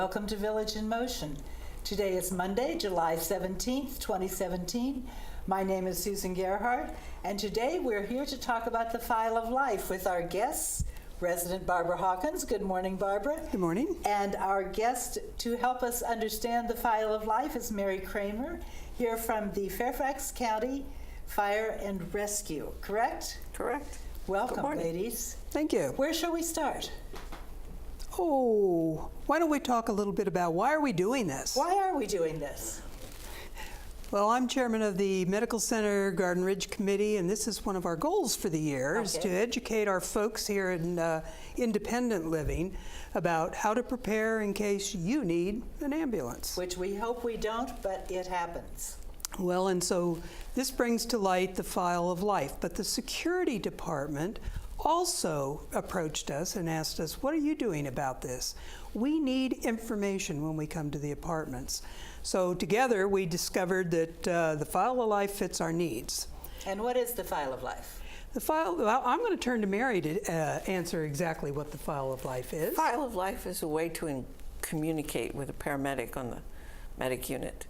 Welcome to Village in Motion. Today is Monday, July 17th, 2017. My name is Susan Gerhardt, and today we're here to talk about the file of life with our guests, resident Barbara Hawkins. Good morning, Barbara. Good morning. And our guest to help us understand the file of life is Mary Kramer, here from the Fairfax County Fire and Rescue, correct? Correct. Welcome, ladies. Thank you. Where shall we start? Oh, why don't we talk a little bit about why are we doing this? Why are we doing this? Well, I'm chairman of the Medical Center Garden Ridge Committee, and this is one of our goals for the year, is to educate our folks here in independent living about how to prepare in case you need an ambulance. Which we hope we don't, but it happens. Well, and so this brings to light the file of life, but the security department also approached us and asked us, what are you doing about this? We need information when we come to the apartments. So together we discovered that the file of life fits our needs. And what is the file of life? The file, well, I'm going to turn to Mary to answer exactly what the file of life is. File of life is a way to communicate with a paramedic on the medic unit.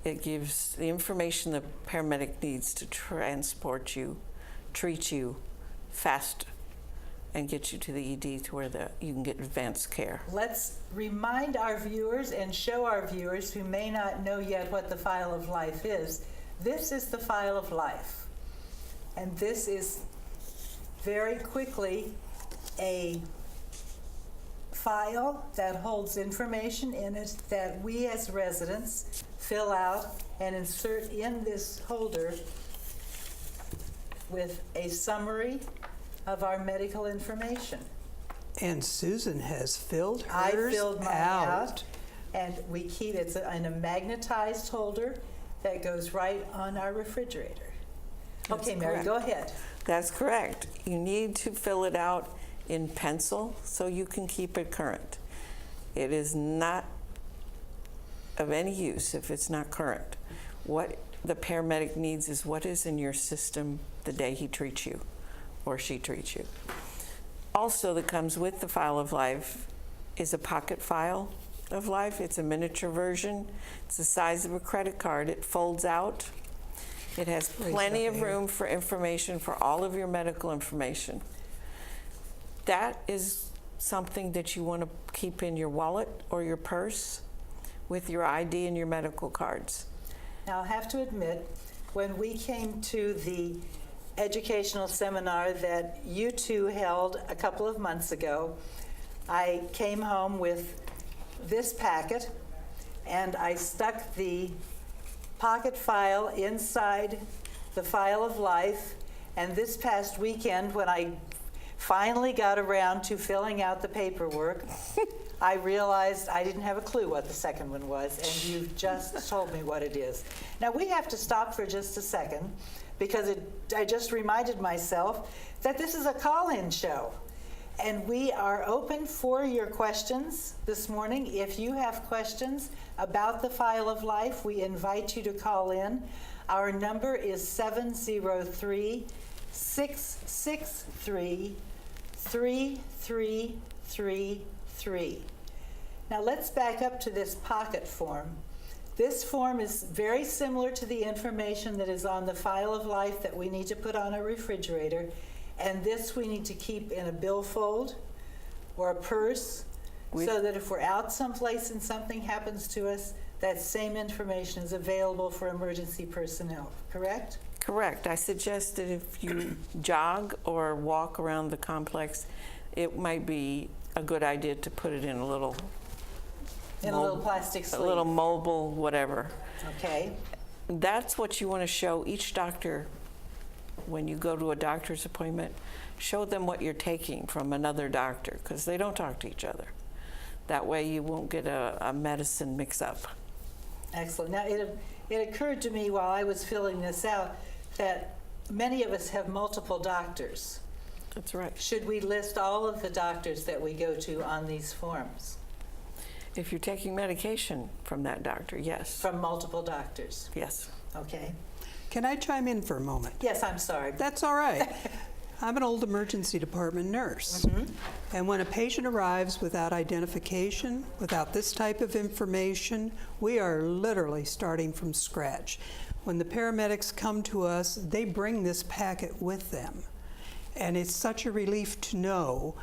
It gives the information the paramedic needs to transport you, treat you fast, and get you to the ED to where you can get advanced care. Let's remind our viewers and show our viewers who may not know yet what the file of life is. This is the file of life. And this is very quickly a file that holds information in it that we as residents fill out and insert in this holder with a summary of our medical information. And Susan has filled hers I filled mine out, out. And we keep it in a magnetized holder that goes right on our refrigerator. That's okay, Mary, correct. go ahead. That's correct. You need to fill it out in pencil so you can keep it current. It is not of any use if it's not current. What the paramedic needs is what is in your system the day he treats you or she treats you. Also, that comes with the file of life is a pocket file of life. It's a miniature version. It's the size of a credit card. It folds out. It has plenty of room for information, for all of your medical information. That is something that you want to keep in your wallet or your purse with your ID and your medical cards. Now, I have to admit, when we came to the educational seminar that you two held a couple of months ago, I came home with this packet and I stuck the pocket file inside the file of life. And this past weekend, when I finally got around to filling out the paperwork, I realized I didn't have a clue what the second one was, and you've just told me what it is. Now, we have to stop for just a second because I just reminded myself that this is a call-in show, and we are open for your questions this morning. If you have questions about the file of life, we invite you to call in. Our number is 703-663-3333. Now let's back up to this pocket form. This form is very similar to the information that is on the file of life that we need to put on a refrigerator, and this we need to keep in a billfold or a purse so that if we're out someplace and something happens to us, that same information is available for emergency personnel, correct? Correct. I suggest that if you jog or walk around the complex, it might be a good idea to put it in a little plastic sleeve. A little mobile, whatever. Okay. That's what you want to show each doctor when you go to a doctor's appointment. Show them what you're taking from another doctor, because they don't talk to each other. That way you won't get a medicine mix-up. Excellent. Now, it occurred to me while I was filling this out that many of us have multiple doctors. That's right. Should we list all of the doctors that we go to on these forms? If you're taking medication from that doctor, yes. From multiple doctors? Yes. Okay. Can I chime in for a moment? Yes, I'm sorry. That's all right. I'm an old emergency department nurse. And when a patient arrives without identification, without this type of information, we are literally starting from scratch. When the paramedics come to us, they bring this packet with them. And it's such a relief to know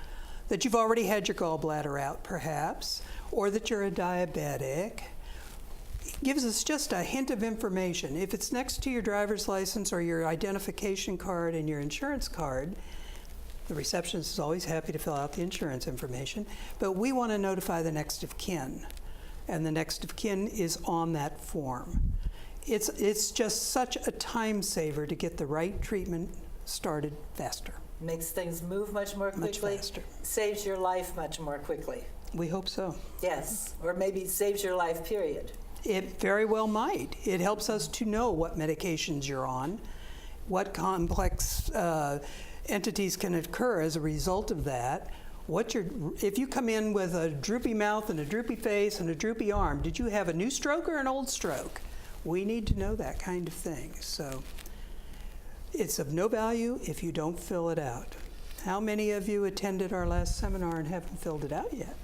that you've already had your gallbladder out, perhaps, or that you're a diabetic. It gives us just a hint of information. If it's next to your driver's license or your identification card and your insurance card, the receptionist is always happy to fill out the insurance information, but we want to notify the next of kin, and the next of kin is on that form. It's just such a time saver to get the right treatment started faster. Makes things move much more quickly. Much faster. Saves your life much more quickly. We hope so. Yes, or maybe saves your life, period. It very well might. It helps us to know what medications you're on, what complex entities can occur as a result of that. If you come in with a droopy mouth and a droopy face and a droopy arm, did you have a new stroke or an old stroke? We need to know that kind of thing. So it's of no value if you don't fill it out. How many of you attended our last seminar and haven't filled it out yet?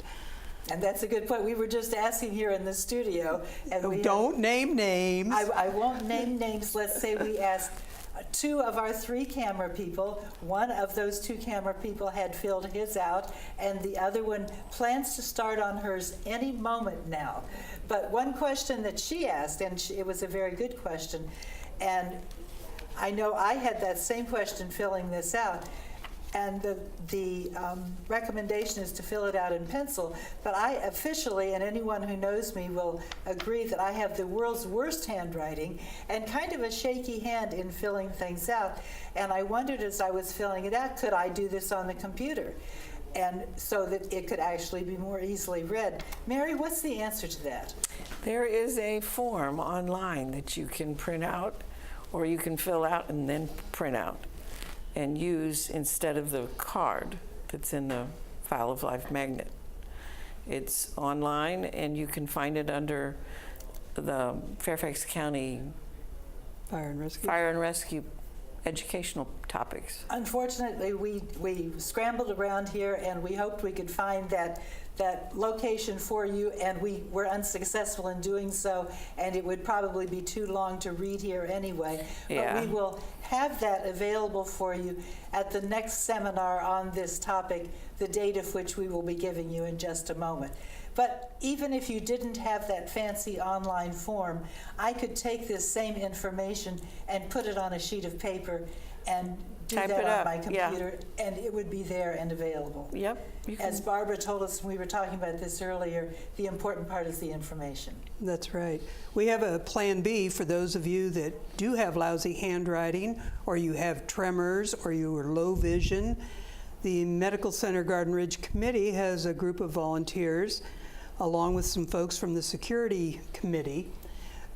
And that's a good point. We were just asking here in the studio. And Don't name names. I won't name names. Let's say we asked 2 of our 3 camera people. One of those 2 camera people had filled his out, and the other one plans to start on hers any moment now. But one question that she asked, and it was a very good question, and I know I had that same question filling this out, and the recommendation is to fill it out in pencil, but I officially, and anyone who knows me will agree that I have the world's worst handwriting and kind of a shaky hand in filling things out. And I wondered as I was filling it out, could I do this on the computer? And so that it could actually be more easily read. Mary, what's the answer to that? There is a form online that you can print out, or you can fill out and then print out and use instead of the card that's in the File of Life magnet. It's online, and you can find it under the Fairfax County Fire and Rescue. educational topics. Unfortunately, we scrambled around here, and we hoped we could find that location for you, and we were unsuccessful in doing so, and it would probably be too long to read here anyway. Yeah. But we will have that available for you at the next seminar on this topic, the date of which we will be giving you in just a moment. But even if you didn't have that fancy online form, I could take this same information and put it on a sheet of paper and do Type that it on up, my computer, and it would be there and available. Yep. As Barbara told us when we were talking about this earlier, the important part is the information. That's right. We have a plan B for those of you that do have lousy handwriting, or you have tremors, or you are low vision. The Medical Center Garden Ridge Committee has a group of volunteers, along with some folks from the security committee,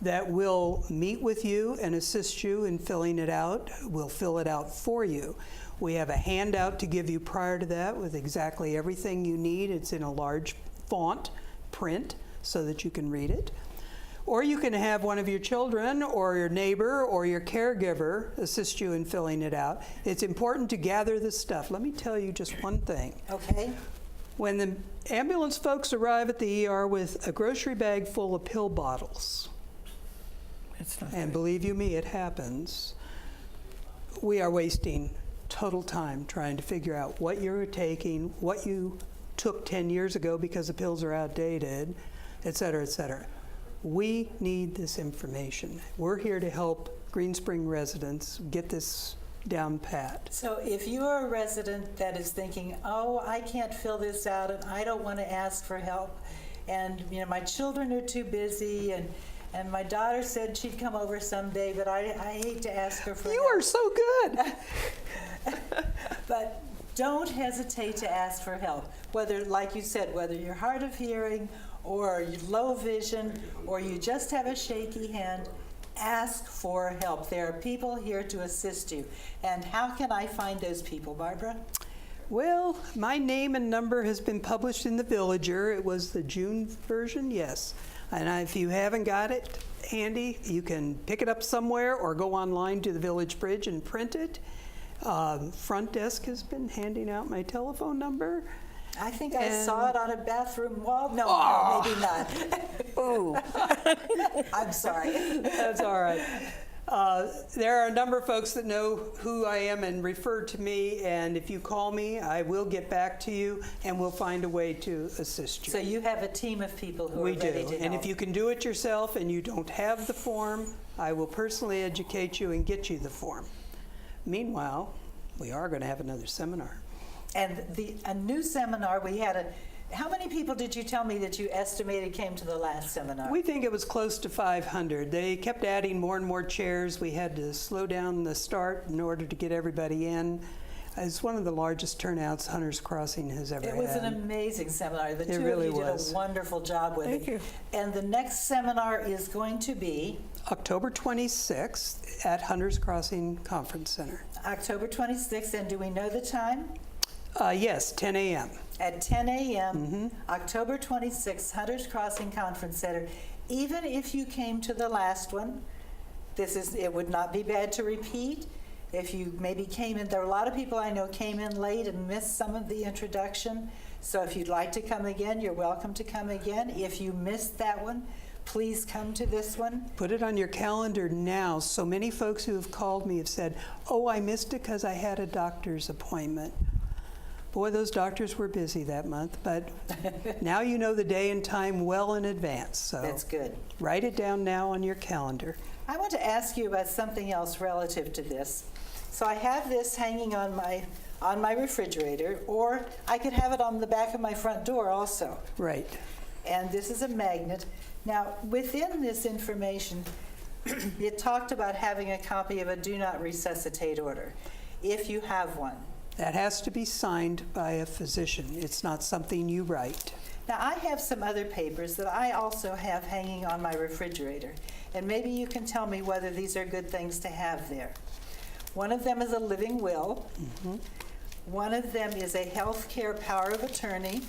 that will meet with you and assist you in filling it out. We'll fill it out for you. We have a handout to give you prior to that with exactly everything you need. It's in a large font print so that you can read it. Or you can have one of your children or your neighbor or your caregiver assist you in filling it out. It's important to gather this stuff. Let me tell you just one thing. Okay? When the ambulance folks arrive at the ER with a grocery bag full of pill bottles, and believe you me, it happens, we are wasting total time trying to figure out what you're taking, what you took 10 years ago because the pills are outdated, et cetera, et cetera. We need this information. We're here to help Green Spring residents get this down pat. So if you're a resident that is thinking, oh, I can't fill this out and I don't want to ask for help, and my children are too busy, and my daughter said she'd come over someday, but I hate to ask her for help. You are so good. But don't hesitate to ask for help. Whether, like you said, whether you're hard of hearing or you're low vision or you just have a shaky hand, ask for help. There are people here to assist you. And how can I find those people, Barbara? Well, my name and number has been published in the Villager. It was the June version, yes. And if you haven't got it handy, you can pick it up somewhere or go online to the Village Bridge and print it. Front desk has been handing out my telephone number. I think I And- saw it on a bathroom wall. No, maybe not. Ooh. I'm sorry. That's all right. There are a number of folks that know who I am and refer to me, and if you call me, I will get back to you, and we'll find a way to assist you. So you have a team of people who We are ready do, to and help. if you can do it yourself and you don't have the form, I will personally educate you and get you the form. Meanwhile, we are going to have another seminar. And a new seminar, we had how many people did you tell me that you estimated came to the last seminar? We think it was close to 500. They kept adding more and more chairs. We had to slow down the start in order to get everybody in. It's one of the largest turnouts Hunters Crossing has ever had. It was an amazing seminar. The two really of you was. did a wonderful job with Thank it. you. And the next seminar is going to be October 26th at Hunters Crossing Conference Center. October 26th, and do we know the time? Yes, 10 a.m. At 10 a.m., October 26th, Hunters Crossing Conference Center. Even if you came to the last one, it would not be bad to repeat. If you maybe came in, there are a lot of people I know came in late and missed some of the introduction. So if you'd like to come again, you're welcome to come again. If you missed that one, please come to this one. Put it on your calendar now. So many folks who have called me have said, oh, I missed it because I had a doctor's appointment. Boy, those doctors were busy that month, but now you know the day and time well in advance. So That's good. write it down now on your calendar. I want to ask you about something else relative to this. So I have this hanging on my refrigerator, or I could have it on the back of my front door also. Right. And this is a magnet. Now, within this information, it talked about having a copy of a do not resuscitate order, if you have one. That has to be signed by a physician. It's not something you write. Now, I have some other papers that I also have hanging on my refrigerator, and maybe you can tell me whether these are good things to have there. One of them is a living will. One of them is a health care power of attorney.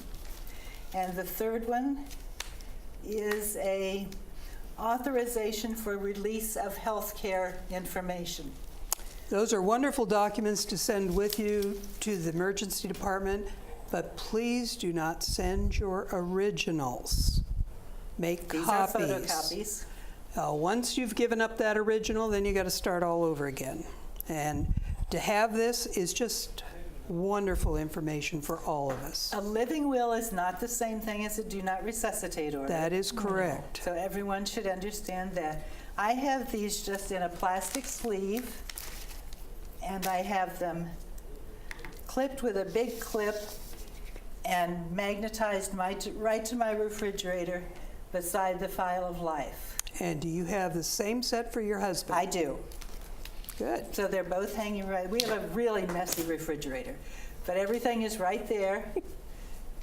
And the third one is a authorization for release of health care information. Those are wonderful documents to send with you to the emergency department, but please do not send your originals. Make These copies. are photocopies. Once you've given up that original, then you got to start all over again. And to have this is just wonderful information for all of us. A living will is not the same thing as a do not resuscitate order. That is correct. So everyone should understand that. I have these just in a plastic sleeve, and I have them clipped with a big clip and magnetized right to my refrigerator beside the file of life. And do you have the same set for your husband? I do. Good. So they're both hanging right. We have a really messy refrigerator, but everything is right there,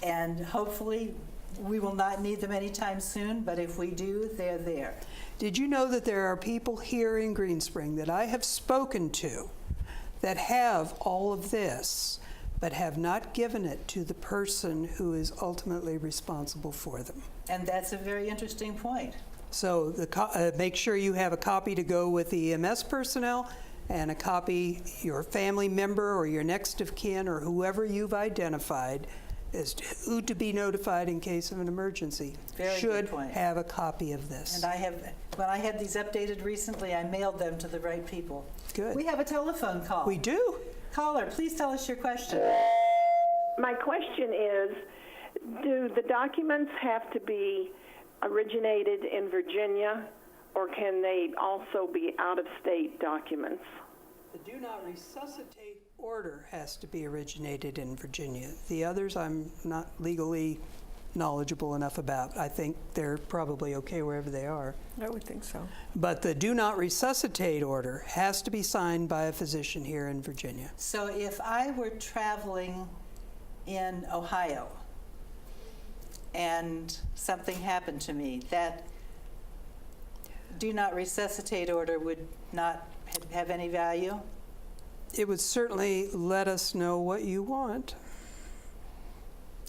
and hopefully we will not need them anytime soon, but if we do, they're there. Did you know that there are people here in Green Spring that I have spoken to that have all of this, but have not given it to the person who is ultimately responsible for them? And that's a very interesting point. So make sure you have a copy to go with the EMS personnel, and a copy your family member or your next of kin or whoever you've identified as to who to be notified in case of an emergency Very good should point. have a copy of this. And when I had these updated recently, I mailed them to the right people. Good. We have a telephone call. We do. Caller, please tell us your question. My question is, do the documents have to be originated in Virginia, or can they also be out-of-state documents? The do not resuscitate order has to be originated in Virginia. The others I'm not legally knowledgeable enough about. I think they're probably okay wherever they are. I would think so. But the do not resuscitate order has to be signed by a physician here in Virginia. So if I were traveling in Ohio and something happened to me, that do not resuscitate order would not have any value? It would certainly let us know what you want.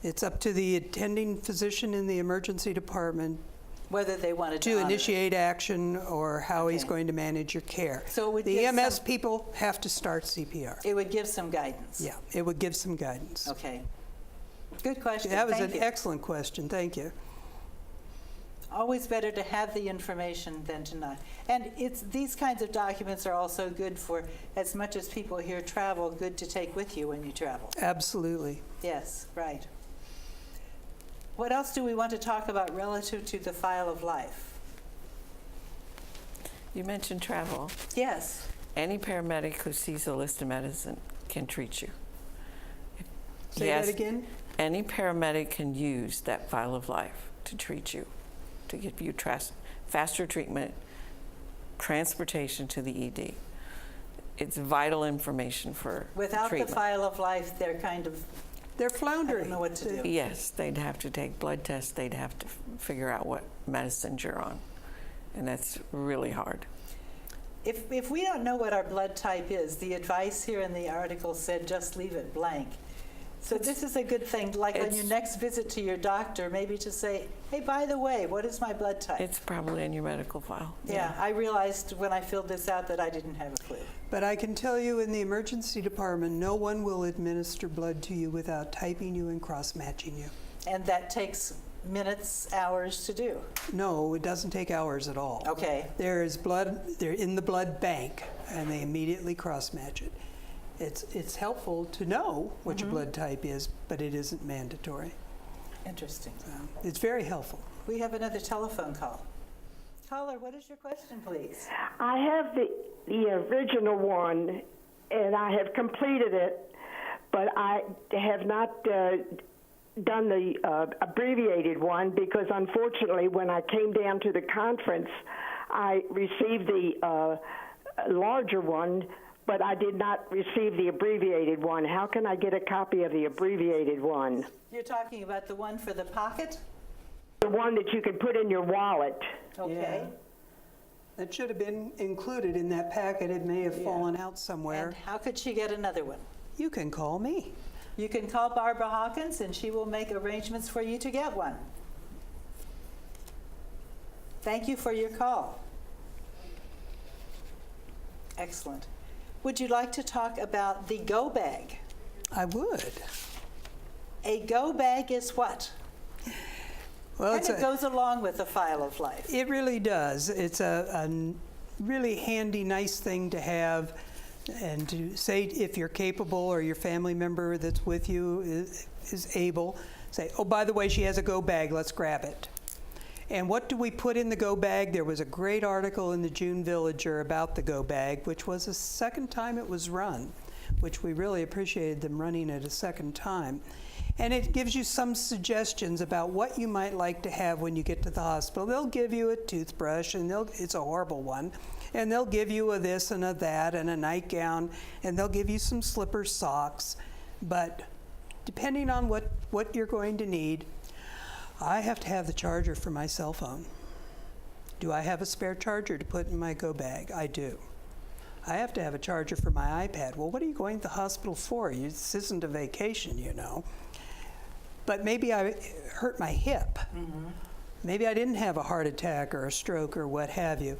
It's up to the attending physician in the emergency department Whether they wanted to honor it. initiate action or how he's Okay. going to manage your care. So it would the give EMS some- people have to start CPR. It would give some guidance. Yeah, it would give some guidance. Okay. Good question. That was Thank an you. excellent question. Thank you. Always better to have the information than to not. And these kinds of documents are also good for, as much as people here travel, good to take with you when you travel. Absolutely. Yes, right. What else do we want to talk about relative to the file of life? You mentioned travel. Yes. Any paramedic who sees a list of medicine can treat you. Say Yes, that again? any paramedic can use that file of life to treat you, to give you faster treatment, transportation to the ED. It's vital information for Without treatment. the file of life, they're kind of, They're I floundering. don't know what to do. Yes, they'd have to take blood tests. They'd have to figure out what medicines you're on. And that's really hard. If we don't know what our blood type is, the advice here in the article said just leave it blank. So this is a good thing, like on your next visit to your doctor, maybe to say, hey, by the way, what is my blood type? It's probably in your medical file. Yeah, I realized when I filled this out that I didn't have a clue. But I can tell you in the emergency department, no one will administer blood to you without typing you and cross-matching you. And that takes minutes, hours to do. No, it doesn't take hours at all. Okay. There is blood, they're in the blood bank, and they immediately cross-match it. It's helpful to know what your blood type is, but it isn't mandatory. Interesting. It's very helpful. We have another telephone call. Caller, what is your question, please? I have the original one, and I have completed it, but I have not done the abbreviated one because, unfortunately, when I came down to the conference, I received the larger one, but I did not receive the abbreviated one. How can I get a copy of the abbreviated one? You're talking about the one for the pocket? The one that you can put in your wallet. Okay. That should have been included in that packet. It may have fallen out somewhere. And how could she get another one? You can call me. You can call Barbara Hawkins and she will make arrangements for you to get one. Thank you for your call. Excellent. Would you like to talk about the go bag? I would. A go bag is what? Well, Kind of goes along with the file of life. it really does. It's a really handy, nice thing to have, and to say if you're capable or your family member that's with you is able, say, oh, by the way, she has a go bag, let's grab it. And what do we put in the go bag? There was a great article in the June Villager about the go bag, which was the second time it was run, which we really appreciated them running it a second time. And it gives you some suggestions about what you might like to have when you get to the hospital. They'll give you a toothbrush, and it's a horrible one, and they'll give you a this and a that and a nightgown, and they'll give you some slipper socks. But depending on what you're going to need, I have to have the charger for my cell phone. Do I have a spare charger to put in my go bag? I do. I have to have a charger for my iPad. Well, what are you going to the hospital for? This isn't a vacation, you know. But maybe I hurt my hip. Maybe I didn't have a heart attack or a stroke or what have you.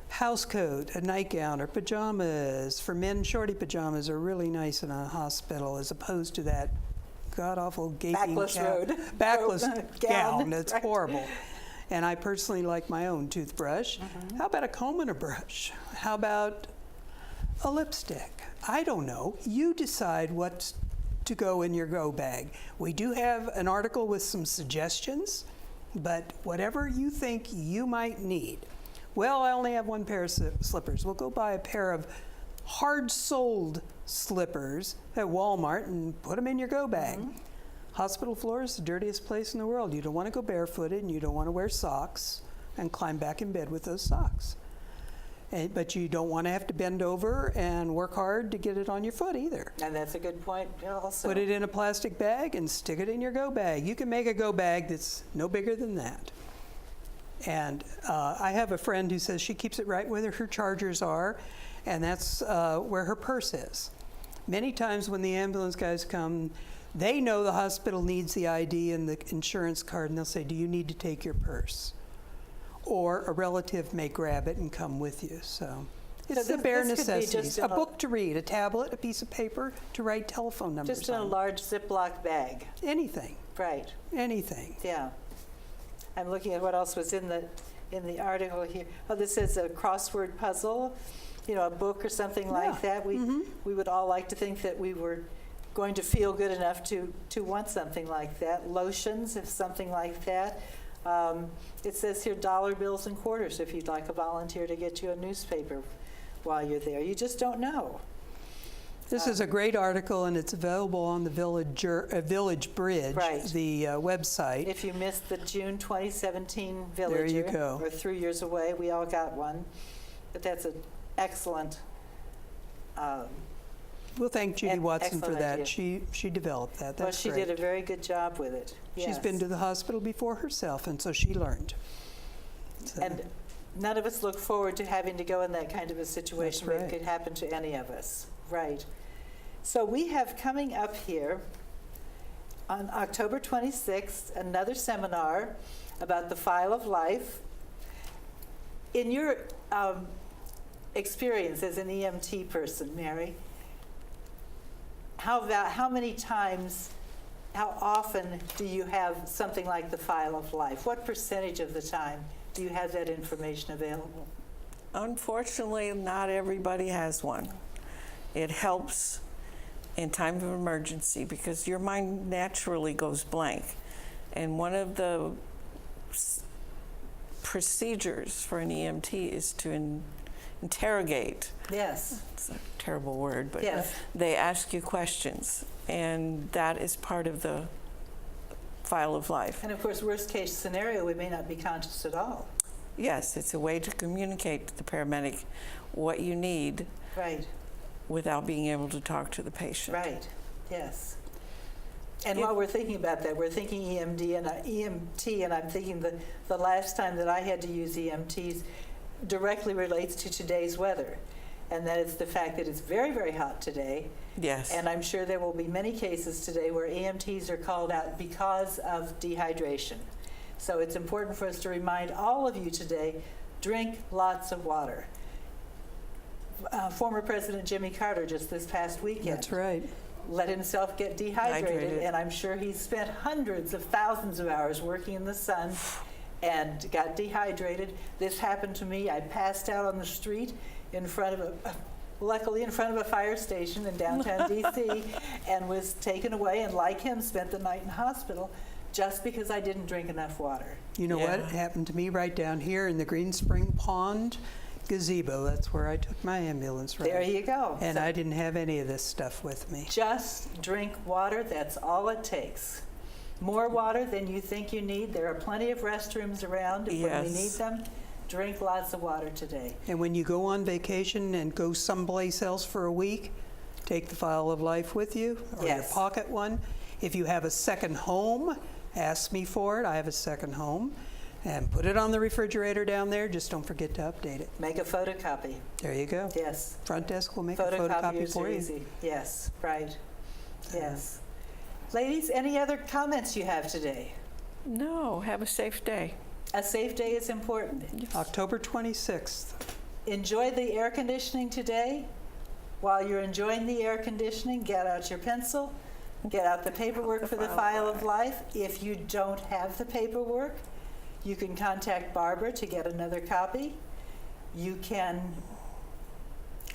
House coat, a nightgown, or pajamas. For men, shorty pajamas are really nice in a hospital as opposed to that god-awful gaping backless gown. It's right. horrible. And I personally like my own toothbrush. How about a comb and a brush? How about a lipstick? I don't know. You decide what's to go in your go bag. We do have an article with some suggestions, but whatever you think you might need. Well, I only have one pair of slippers. We'll go buy a pair of hard-soled slippers at Walmart and put them in your go bag. Hospital floor is the dirtiest place in the world. You don't want to go barefooted, and you don't want to wear socks and climb back in bed with those socks. But you don't want to have to bend over and work hard to get it on your foot either. And that's a good point also. Put it in a plastic bag and stick it in your go bag. You can make a go bag that's no bigger than that. And I have a friend who says she keeps it right where her chargers are, and that's where her purse is. Many times when the ambulance guys come, they know the hospital needs the ID and the insurance card, and they'll say, do you need to take your purse? Or a relative may grab it and come with you. So It's So the bare this could be necessities. just in A book to read, a tablet, a piece of paper to write telephone numbers Just in a on. large Ziploc bag. Anything, Right, anything. yeah. I'm looking at what else was in the article here. Oh, this is a crossword puzzle, a book or something like Yeah. that. We would all like to think that we were going to feel good enough to want something like that. Lotions, if something like that. It says here dollar bills and quarters if you'd like a volunteer to get you a newspaper while you're there. You just don't know. This is a great article, and it's available on the Village Bridge, Right. the website. If you missed the June 2017 Villager, There you go. or 3 years away, we all got one. But that's an excellent, We'll thank Judy An Watson for excellent that. idea. She developed that. well, That's she great. did a very good job with it. She's Yes. been to the hospital before herself, and so she learned. So, And none of us look forward to having to go in that kind of a situation, That's but right. it could happen to any of us. Right. So we have coming up here on October 26th, another seminar about the file of life. In your experience as an EMT person, Mary, how many times, how often do you have something like the file of life? What percentage of the time do you have that information available? Unfortunately, not everybody has one. It helps in time of emergency because your mind naturally goes blank. And one of the procedures for an EMT is to interrogate. Yes. It's a terrible word, but Yes. they ask you questions, and that is part of the file of life. And of course, worst case scenario, we may not be conscious at all. Yes, it's a way to communicate to the paramedic what you need Right, without being able to talk to the patient. right, yes. And If- while we're thinking about that, we're thinking EMT, and I'm thinking the last time that I had to use EMTs directly relates to today's weather. And that is the fact that it's very, very hot today. Yes. And I'm sure there will be many cases today where EMTs are called out because of dehydration. So it's important for us to remind all of you today, drink lots of water. Former President Jimmy Carter, just this past weekend, that's right. let himself get dehydrated, Hydrated. and I'm sure he spent hundreds of thousands of hours working in the sun and got dehydrated. This happened to me. I passed out on the street in front of luckily in front of a fire station in downtown DC, and was taken away, and like him, spent the night in hospital just because I didn't drink enough water. You know what Yeah. happened to me right down here in the Green Spring Pond gazebo? That's where I took my ambulance ride. There you go. And So I didn't have any of this stuff with me. just drink water. That's all it takes. More water than you think you need. There are plenty of restrooms around when we Yes. need them. Drink lots of water today. And when you go on vacation and go someplace else for a week, take the file of life with you, or your Yes. pocket one. If you have a second home, ask me for it. I have a second home. And put it on the refrigerator down there. Just don't forget to update it. Make a photocopy. There you go. Yes. Front desk will make a photocopy Photocopiers for are you. easy. Yes, right. Yes. Ladies, any other comments you have today? No, have a safe day. A safe day is important. October 26th. Enjoy the air conditioning today. While you're enjoying the air conditioning, get out your pencil, get out the paperwork for the file of life. If you don't have the paperwork, you can contact Barbara to get another copy. You can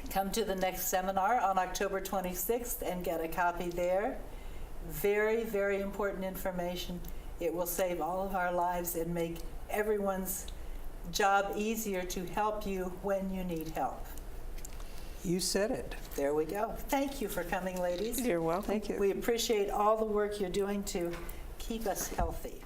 come to the next seminar on October 26th and get a copy there. Very, very important information. It will save all of our lives and make everyone's job easier to help you when you need help. You said it. There we go. Thank you for coming, ladies. You're welcome. Thank you. We appreciate all the work you're doing to keep us healthy.